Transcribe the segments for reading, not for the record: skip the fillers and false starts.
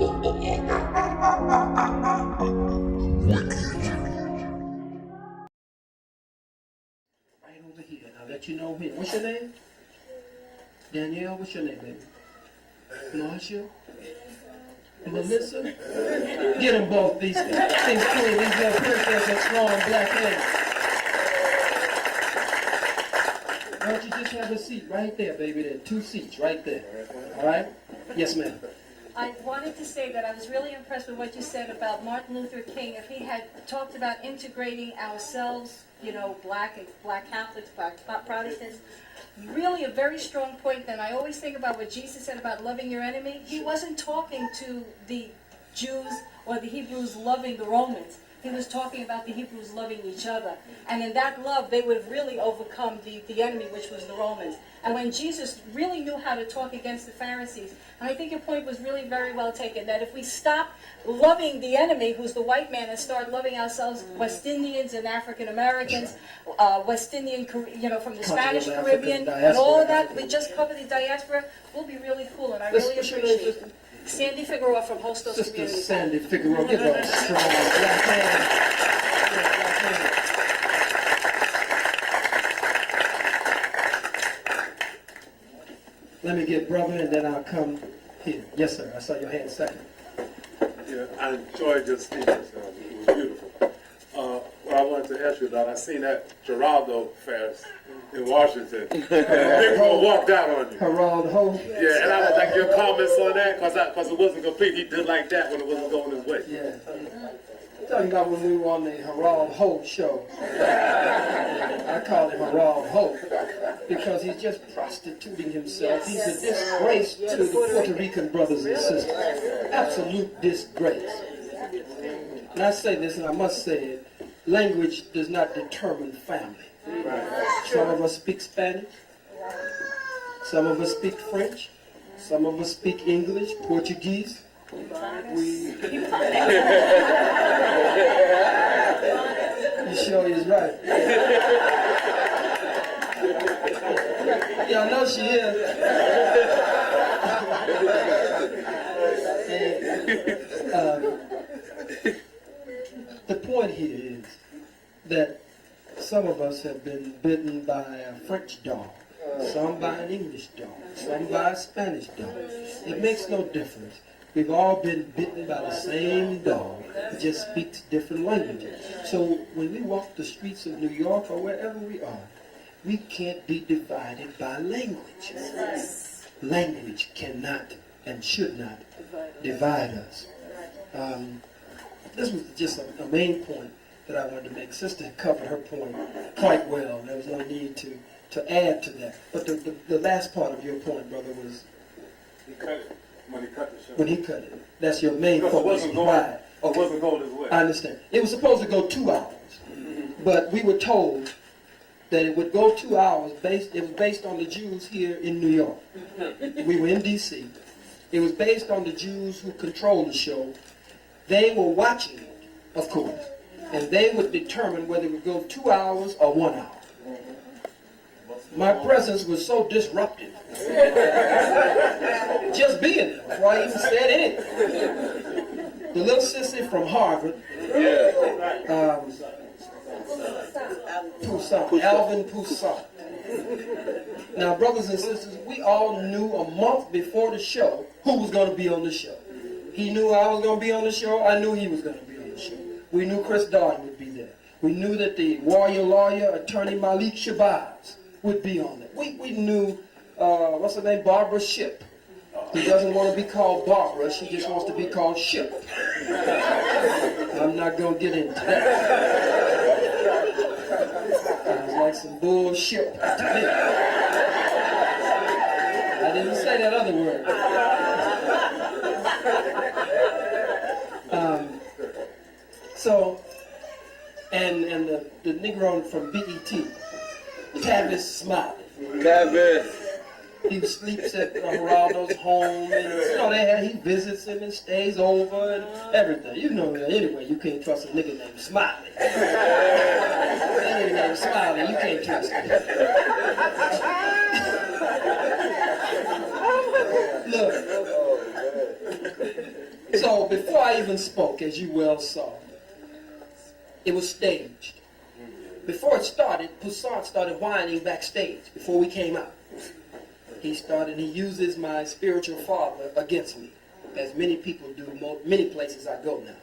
Right over here. I'll let you know here. What's your name? Danielle, what's your name, baby? Marcia? Melissa? Get them both, these things cool, these little princess and strong black hands. Why don't you just have a seat right there, baby? There are 2 seats right there. All right? Yes, ma'am. I wanted to say that I was really impressed with what you said about Martin Luther King. If he had talked about integrating ourselves, you know, black Catholics, black Protestants, really a very strong point. Then I always think about what Jesus said about loving your enemy. He wasn't talking to the Jews or the Hebrews loving the Romans. He was talking about the Hebrews loving each other. And in that love, they would have really overcome the enemy, which was the Romans. And when Jesus really knew how to talk against the Pharisees, and I think your point was really very well taken, that if we stop loving the enemy, who's the white man, and start loving ourselves, West Indians and African Americans, West Indian, you know, from the Spanish Caribbean, and all of that, we just cover the diaspora, we'll be really cool, and I really appreciate it. Sandy Figueroa from Hostos Sister Community. Sandy Figueroa, give her a strong black hand. Let me get brother and then I'll come here. Yes, sir. I saw your hand second. Yeah, I enjoyed your speech. It was beautiful. What I wanted to ask you about, I seen that Geraldo Fest in Washington. People walked out on you. Geraldo. Yeah, and I would like your comments on that, because it wasn't complete. He did like that when it wasn't going his way. Yeah. I'm talking about when we were on the Gerald Holt show. I call him Gerald Holt because he's just prostituting himself. He's a disgrace to the Puerto Rican brothers and sisters. Absolute disgrace. And I say this, and I must say it, language does not determine family. Some of us speak Spanish. Some of us speak French. Some of us speak English, Portuguese. You sure he's right? Yeah, I know she is. The point here is that some of us have been bitten by a French dog, some by an English dog, some by a Spanish dog. It makes no difference. We've all been bitten by the same dog. It just speaks different languages. So when we walk the streets of New York or wherever we are, we can't be divided by language. Language cannot and should not divide us. This was just a main point that I wanted to make. Sister covered her point quite well. There was no need to add to that. But the last part of your point, brother, was... He cut it. When he cut the show. When he cut it. That's your main focus. It wasn't going his way. I understand. It was supposed to go 2 hours. But we were told that it would go 2 hours. It was based on the Jews here in New York. We were in D.C. It was based on the Jews who controlled the show. They were watching it, of course. And they would determine whether it would go 2 hours or 1 hour. My presence was so disruptive. Just being there before I even said anything. The little sissy from Harvard, Poussaint, Alvin Poussaint. Now, brothers and sisters, we all knew a month before the show who was going to be on the show. He knew I was going to be on the show. I knew he was going to be on the show. We knew Chris Darden would be there. We knew that the warrior lawyer, attorney Malik Shabazz, would be on it. We knew, what's her name, Barbara Shipp. Who doesn't want to be called Barbara, she just wants to be called Shipp. I'm not going to get into that. Sounds like some bullshit to me. I didn't say that other word. And the Negro from BET, Tavis Smiley. Tavis. He sleeps at Geraldo's home, and he visits him and stays over and everything. You know that anyway. You can't trust a nigga named Smiley. Nigga named Smiley, you can't trust him. Look. I even spoke, as you well saw. It was staged. Before it started, Poussin started whining backstage before we came out. He uses my spiritual father against me, as many people do, many places I go now.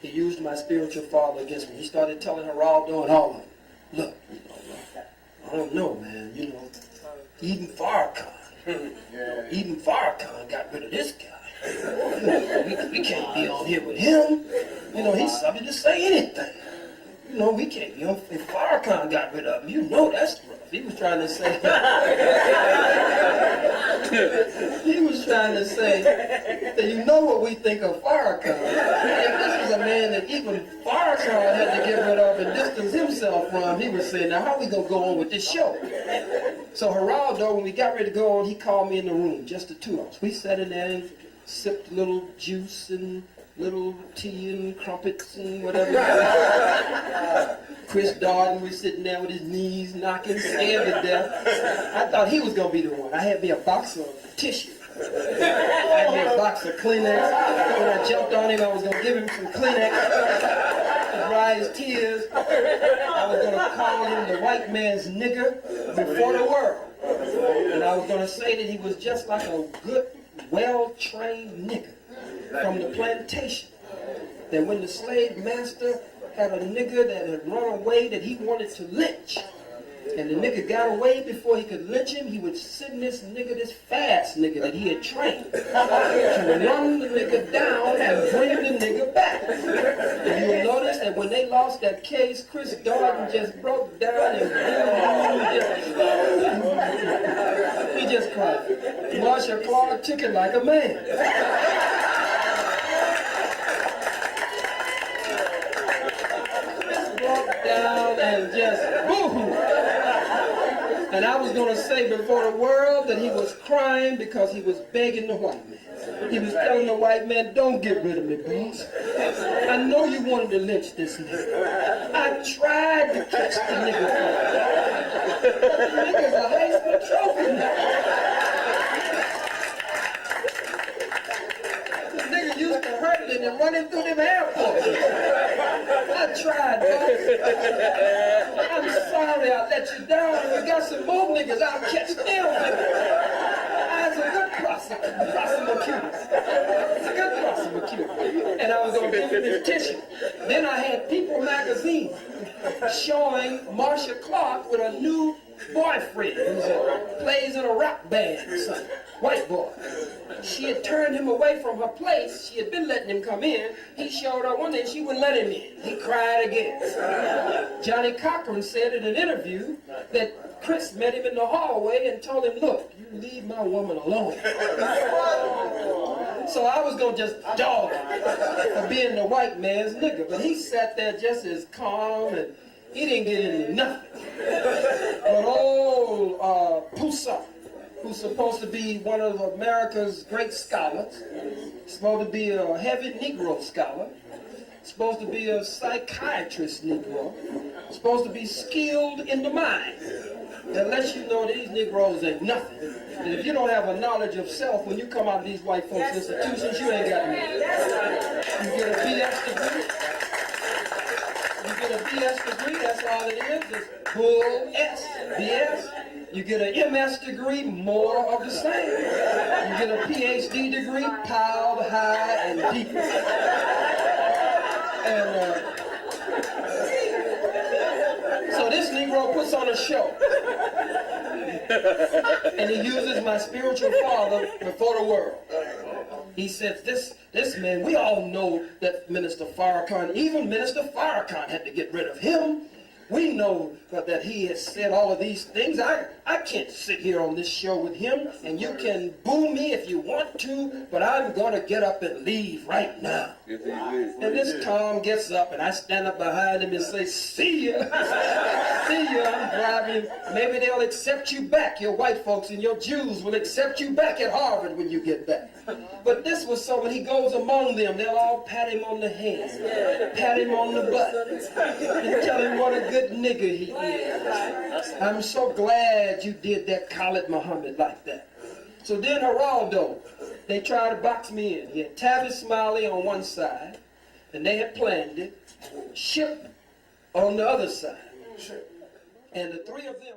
He used my spiritual father against me. He started telling Geraldo and all of them, look, I don't know, man, even Farrakhan, even Farrakhan got rid of this guy. We can't be on here with him. He's subject to say anything. We can't be on. If Farrakhan got rid of him, that's rough. He was trying to say. that what we think of Farrakhan. And this is a man that even Farrakhan had to get rid of and distance himself from. He was saying, now how are we gonna go on with this show? So Geraldo, when we got ready to go on, he called me in the room, just the two of us. We sat in there and sipped a little juice and little tea and crumpets and whatever. Chris Darden was sitting there with his knees knocking, scared to death. I thought he was going to be the one. I had me a box of tissue. I had me a box of Kleenex. When I jumped on him, I was going to give him some Kleenex to dry his tears. I was going to call him the white man's nigger before the world. And I was going to say that he was just like a good, well-trained nigger from the plantation. That when the slave master had a nigger that had run away that he wanted to lynch, and the nigger got away before he could lynch him, he would send this nigger, this fast nigger that he had trained, to run the nigger down and bring the nigger back. And you'll notice that when they lost that case, Chris Darden just broke down and he just cried. Marshall Clark took it like a man. Down and just boo-hoo. And I was going to say before the world that he was crying because he was begging the white man. He was telling the white man, don't get rid of me, boss. I know you wanted to lynch this nigga. I tried to catch the nigga for you. But the nigga's a Heisman Trophy nigga. The nigga used to hurt him and running through them airports. I tried, boss. I'm sorry I let you down. If we got some more niggas, I'll catch them. I was a good prosecutor. It's a good prosecutor. And I was going to give him this tissue. Then I had People magazine showing Marcia Clark with a new boyfriend who plays in a rock band or something. White boy. She had turned him away from her place. She had been letting him come in. He showed her one day and she wouldn't let him in. He cried again. Johnny Cochran said in an interview that Chris met him in the hallway and told him, look, you leave my woman alone. So I was going to just dog him for being the white man's nigga. But he sat there just as calm and he didn't get into nothing. But old Poussin, who's supposed to be one of America's great scholars, supposed to be a heavy Negro scholar, supposed to be a psychiatrist Negro, supposed to be skilled in the mind. That lets you know these Negroes ain't nothing. And if you don't have a knowledge of self, when you come out of these white folks' institutions, you ain't got nothing. You get a BS degree. You get a BS degree, that's all it is. It's bull S, BS. You get an MS degree, more of the same. You get a PhD degree, piled high and deep. And so this Negro puts on a show. And he uses my spiritual father before the world. He says, this man, we all know that Minister Farrakhan, even Minister Farrakhan had to get rid of him. We know that he has said all of these things. I can't sit here on this show with him, and you can boo me if you want to, but I'm going to get up and leave right now. And this Tom gets up, and I stand up behind him and say, see ya. See ya, I'm driving. Maybe they'll accept you back. Your white folks and your Jews will accept you back at Harvard when you get back. But this was so when he goes among them, they'll all pat him on the head, pat him on the butt, and tell him what a good nigger he is. I'm so glad you did that Khalid Muhammad like that. So then Geraldo, they tried to box me in. He had Tavis Smiley on one side, and they had planned it. Ship on the other side. And the three of them